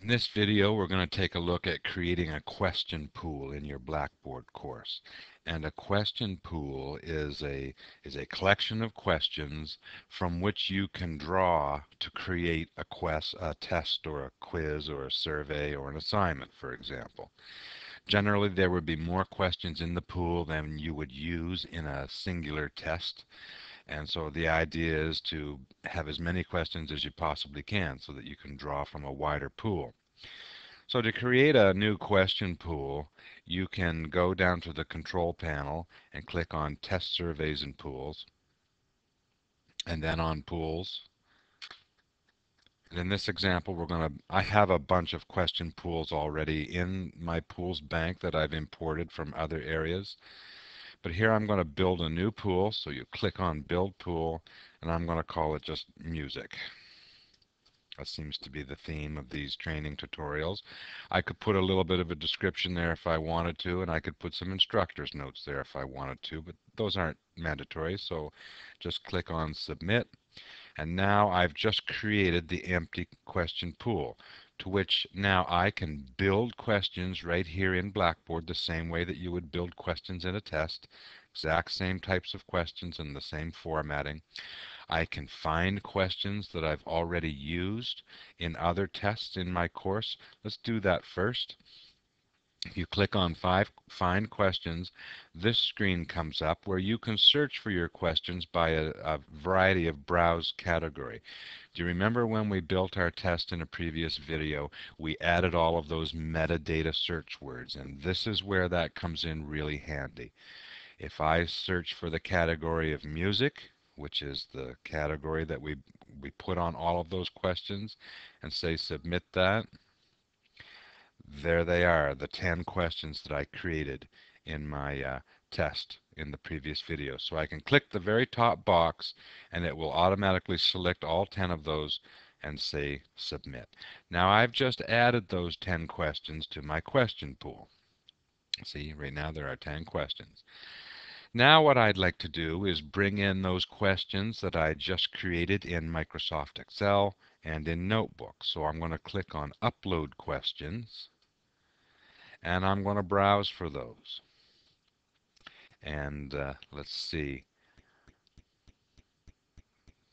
In this video, we're going to take a look at creating a question pool in your Blackboard course. And a question pool is a collection of questions from which you can draw to create a test or a quiz or a survey or an assignment, for example. Generally, there would be more questions in the pool than you would use in a singular test. And so the idea is to have as many questions as you possibly can so that you can draw from a wider pool. So to create a new question pool, you can go down to the control panel and click on Test Surveys and Pools, and then on Pools. And in this example, I have a bunch of question pools already in my pools bank that I've imported from other areas. But here I'm going to build a new pool. So you click on Build Pool, and I'm going to call it just Music. That seems to be the theme of these training tutorials. I could put a little bit of a description there if I wanted to, and I could put some instructor's notes there if I wanted to, but those aren't mandatory, so just click on Submit. And now I've just created the empty question pool, to which now I can build questions right here in Blackboard the same way that you would build questions in a test. Exact same types of questions and the same formatting. I can find questions that I've already used in other tests in my course. Let's do that first. If you click on Find Questions, this screen comes up where you can search for your questions by a variety of browse category. Do you remember when we built our test in a previous video, we added all of those metadata search words, and this is where that comes in really handy. If I search for the category of music, which is the category that we put on all of those questions, and say submit that, there they are, the 10 questions that I created in my test in the previous video. So I can click the very top box and it will automatically select all 10 of those and say submit. Now I've just added those 10 questions to my question pool. See, right now there are 10 questions. Now what I'd like to do is bring in those questions that I just created in Microsoft Excel and in Notebook. So I'm going to click on Upload Questions, and I'm going to browse for those. And let's see.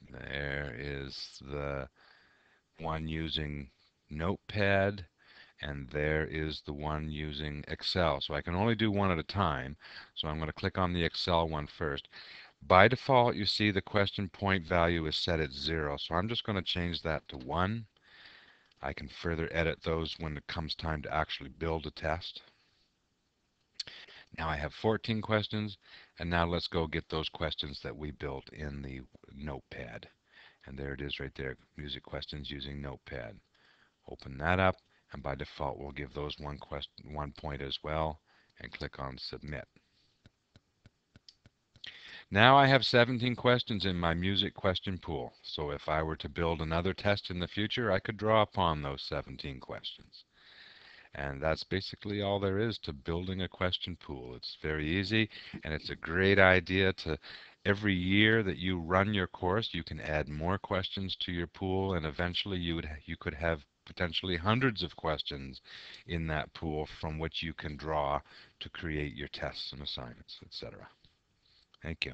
There is the one using Notepad, and there is the one using Excel. So I can only do one at a time. So I'm going to click on the Excel one first. By default, you see the question point value is set at 0, so I'm just going to change that to 1. I can further edit those when it comes time to actually build a test. Now I have 14 questions, and now let's go get those questions that we built in the Notepad. And there it is right there, music questions using Notepad. Open that up, and by default we'll give those one point as well, and click on Submit. Now I have 17 questions in my music question pool, so if I were to build another test in the future, I could draw upon those 17 questions. And that's basically all there is to building a question pool. It's very easy, and it's a great idea to every year that you run your course, you can add more questions to your pool, and eventually you could have potentially hundreds of questions in that pool from which you can draw to create your tests and assignments, etc. Thank you.